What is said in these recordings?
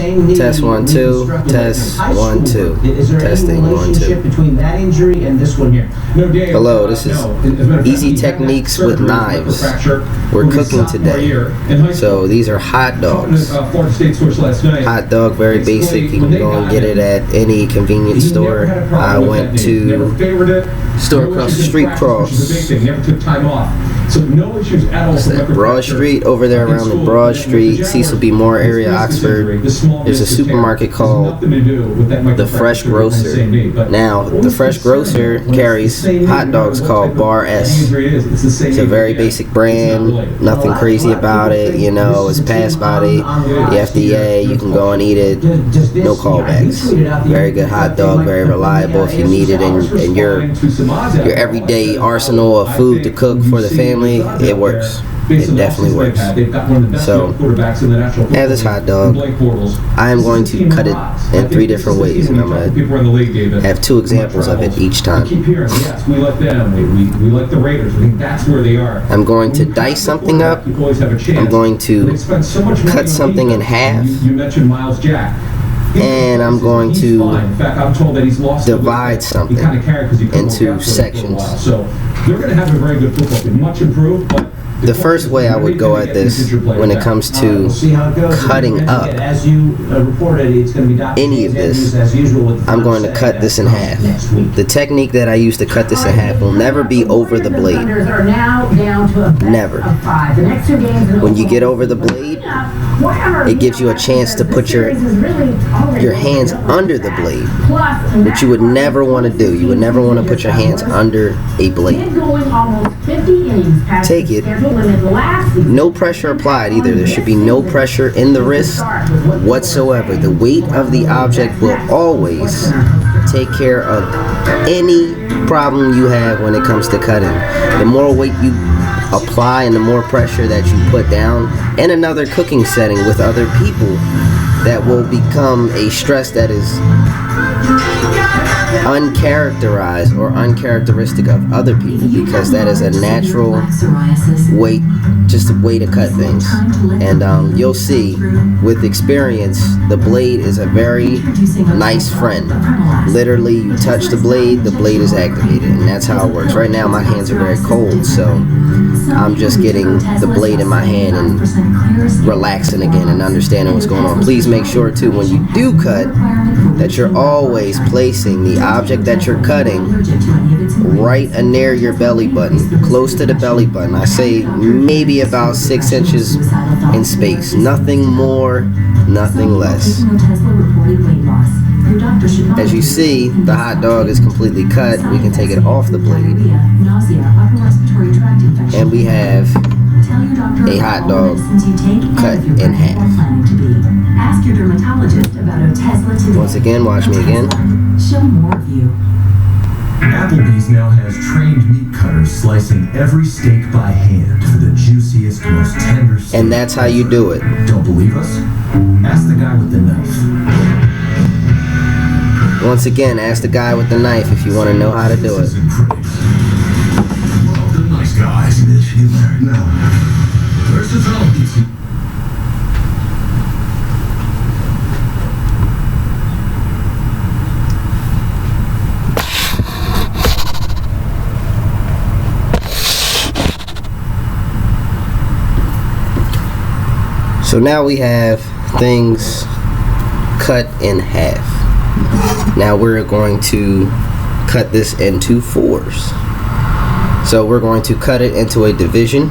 Test 1 2. Test 1 2. Testing 1 2. Between that injury and this one here. Hello, this is Easy Techniques with Knives. We're cooking today. So these are hot dogs. Hot dog, very basic. You can go and get it at any convenience store. I went to store across the street, So no issues at all. Broad Street, over there around the Broad Street, Cecil B. Moore area, Oxford. There's a supermarket called The Fresh Grocer. Now, The Fresh Grocer carries hot dogs called Bar S. It's a very basic brand, nothing crazy about it, you know, it's passed by the FDA, you can go and eat it, no callbacks. Very good hot dog, very reliable if you need it in your everyday arsenal of food to cook for the family. It works. It definitely works. So, I have this hot dog. I am going to cut it in 3 different ways, and I'm going to have 2 examples of it each time. I'm going to dice something up. I'm going to cut something in half. And I'm going to divide something into sections. They're going to have a very good football team, much improved, but the first way I would go at this when it comes to cutting up any of this, I'm going to cut this in half. The technique that I use to cut this in half will never be over the blade. Never. When you get over the blade, it gives you a chance to put your hands under the blade, which you would never want to do. You would never want to put your hands under a blade. Take it. No pressure applied either. There should be no pressure in the wrist whatsoever. The weight of the object will always take care of any problem you have when it comes to cutting. The more weight you apply and the more pressure that you put down in another cooking setting with other people, that will become a stress that is uncharacterized or uncharacteristic of other people, because that is a natural way, just a way to cut things. And you'll see with experience, the blade is a very nice friend. Literally, you touch the blade is activated, and that's how it works. Right now my hands are very cold, so I'm just getting the blade in my hand and relaxing again and understanding what's going on. Please make sure too, when you do cut, that you're always placing the object that you're cutting right near your belly button, close to the belly button. I say maybe about 6 inches in space. Nothing more, nothing less. As you see, the hot dog is completely cut. We can take it off the blade. And we have a hot dog cut in half. Once again, watch me again. Applebee's now has trained meat cutters slicing every steak by hand for the juiciest, most tender steak. And that's how you do it. Don't believe us? Ask the guy with the knife. Once again, ask the guy with the knife if you want to know how to do it. The nice guys. No. Where's the fellow? So now we have things cut in half. Now we're going to cut this into 4s. So we're going to cut it into a division.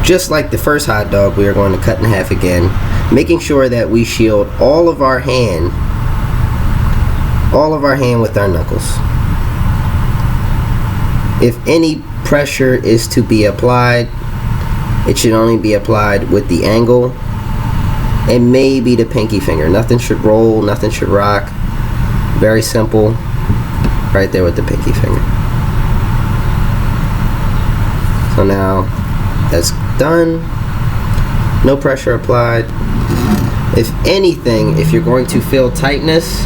Just like the first hot dog, we are going to cut in half again, making sure that we shield all of our hand with our knuckles. If any pressure is to be applied, it should only be applied with the angle and maybe the pinky finger. Nothing should roll, nothing should rock. Very simple, right there with the pinky finger. So now that's done. No pressure applied. If anything, if you're going to feel tightness,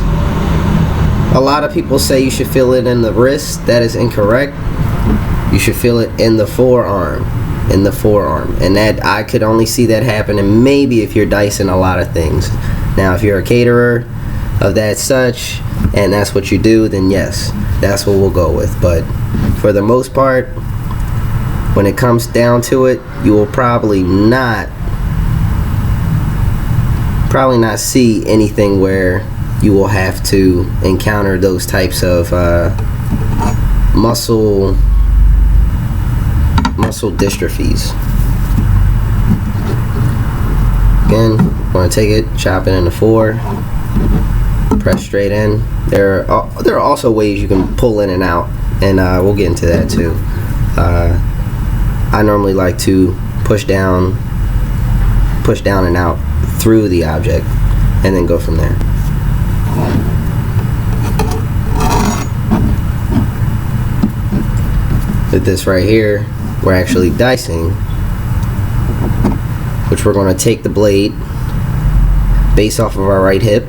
a lot of people say you should feel it in the wrist. That is incorrect. You should feel it in the forearm. And that I could only see that happening maybe if you're dicing a lot of things. Now, if you're a caterer of that such, and that's what you do, then yes, that's what we'll go with. But for the most part, when it comes down to it, you will probably not see anything where you will have to encounter those types of muscle dystrophies. Again, want to take it, chop it into 4, press straight in. There are also ways you can pull in and out, and we'll get into that too. I normally like to push down and out through the object, and then go from there. With this right here, we're actually dicing, which we're going to take the blade base off of our right hip,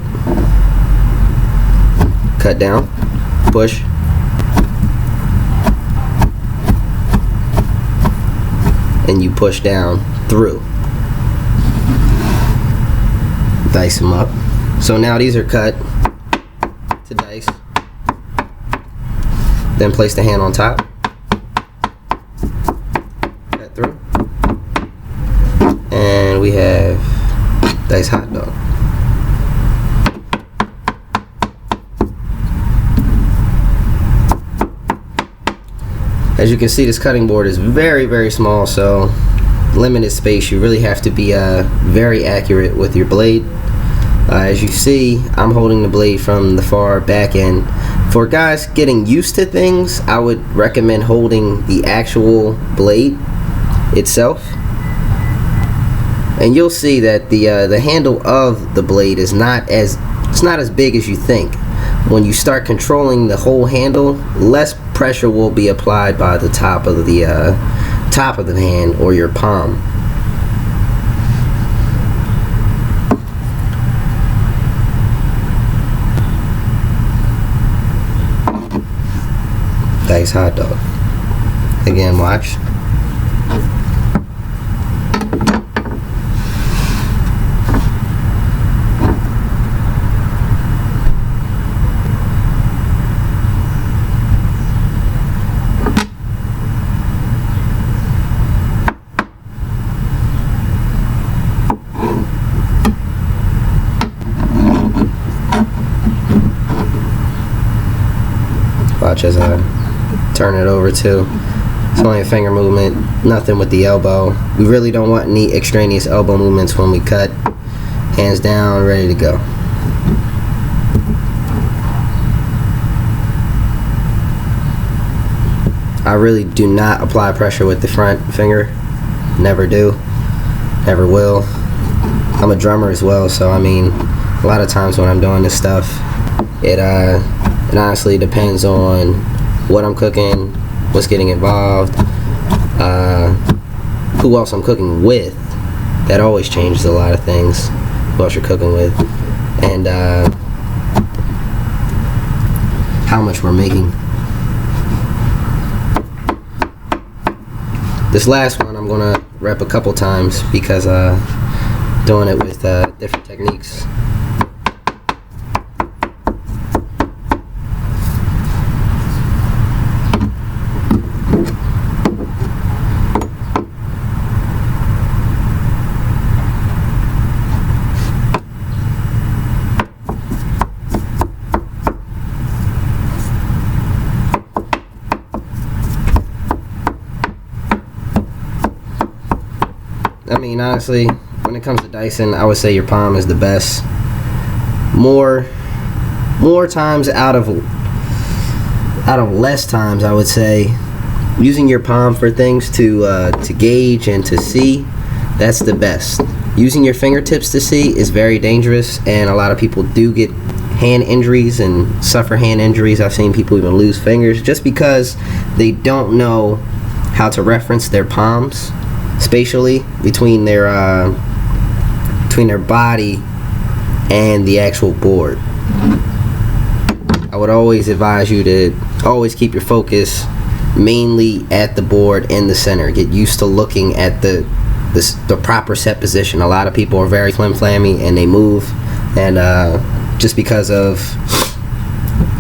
cut down, push, and you push down through. Dice them up. So now these are cut to dice. Then place the hand on top. Cut through. And we have diced hot dog. As you can see, this cutting board is very, very small, so limited space. You really have to be very accurate with your blade. As you see, I'm holding the blade from the far back end. For guys getting used to things, I would recommend holding the actual blade itself. And you'll see that the handle of the blade is not as big as you think. When you start controlling the whole handle, less pressure will be applied by the top of the hand or your palm. Diced hot dog. Again, watch. Watch as I turn it over too. It's only a finger movement, nothing with the elbow. We really don't want any extraneous elbow movements when we cut. Hands down, ready to go. I really do not apply pressure with the front finger. Never do. Never will. I'm a drummer as well, so I mean, a lot of times when I'm doing this stuff, it honestly depends on what I'm cooking, what's getting involved, who else I'm cooking with. That always changes a lot of things. Who else you're cooking with, and how much we're making. This last one I'm gonna rep a couple times because doing it with different techniques. I mean, honestly, when it comes to dicing, I would say your palm is the best. More times out of less times, I would say, using your palm for things to gauge and to see, that's the best. Using your fingertips to see is very dangerous, and a lot of people do get hand injuries and suffer hand injuries. I've seen people even lose fingers just because they don't know how to reference their palms spatially between their body and the actual board. I would always advise you to always keep your focus mainly at the board in the center. Get used to looking at the proper set position. A lot of people are very flim-flammy and they move And just because of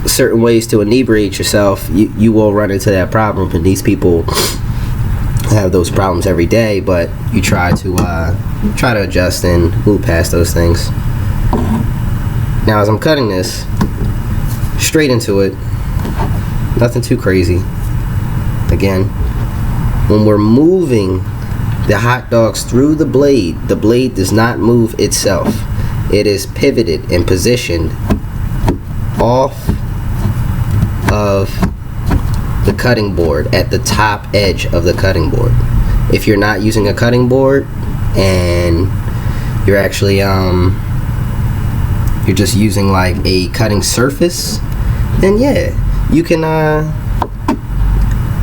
certain ways to inebriate yourself, you will run into that problem. And these people have those problems every day, but you try to adjust and move past those things. Now, as I'm cutting this, straight into it, nothing too crazy. Again, when we're moving the hot dogs through the blade does not move itself. It is pivoted and positioned off of the cutting board at the top edge of the cutting board. If you're not using a cutting board and you're actually you're just using like a cutting surface, then yeah, you can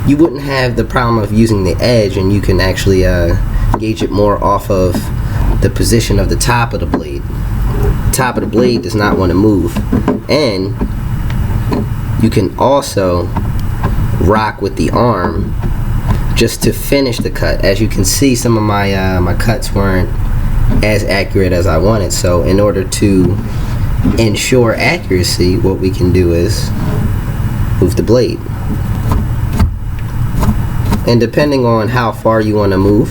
you wouldn't have the problem of using the edge, and you can actually gauge it more off of the position of the top of the blade. Top of the blade does not want to move. And you can also rock with the arm just to finish the cut. As you can see, some of my my cuts weren't as accurate as I wanted, so in order to ensure accuracy, what we can do is move the blade. And depending on how far you want to move,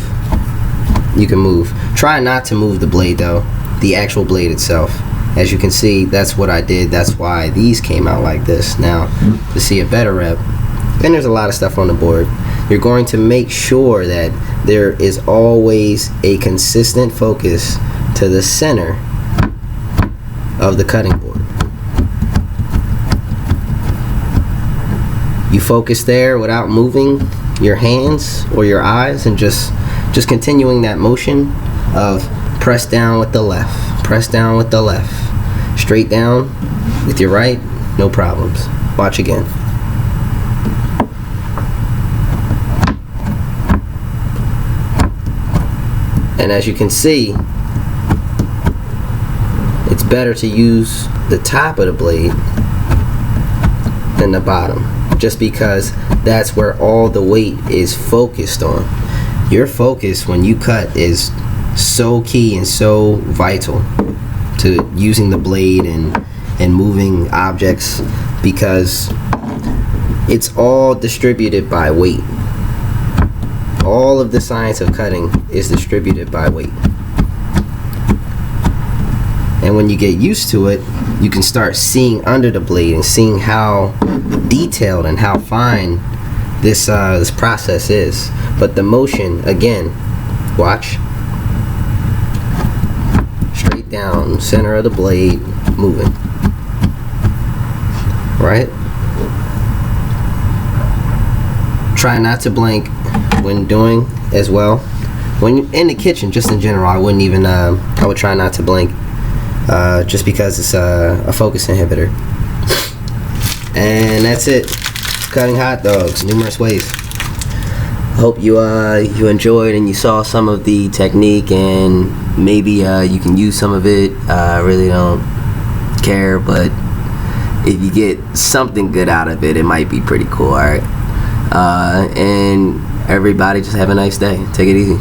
you can move. Try not to move the blade though, the actual blade itself. As you can see, that's what I did. That's why these came out like this. Now, to see a better rep, and there's a lot of stuff on the board, you're going to make sure that there is always a consistent focus to the center of the cutting board. You focus there without moving your hands or your eyes, and just continuing that motion of press down with the left, press down with the left, straight down with your right, no problems. Watch again. And as you can see, it's better to use the top of the blade than the bottom, just because that's where all the weight is focused on. Your focus when you cut is so key and so vital to using the blade and moving objects, because it's all distributed by weight. All of the science of cutting is distributed by weight. And when you get used to it, you can start seeing under the blade and seeing how detailed and how fine this process is. But the motion, again, watch. Straight down, center of the blade, moving. Right? Try not to blink when doing as well. When in the kitchen, just in general, I wouldn't even, I would try not to blink. Just because it's a focus inhibitor. And that's it. Cutting hot dogs, numerous ways. Hope you enjoyed and you saw some of the technique, and maybe you can use some of it. I really don't care, but if you get something good out of it, it might be pretty cool. Alright, and everybody just have a nice day. Take it easy.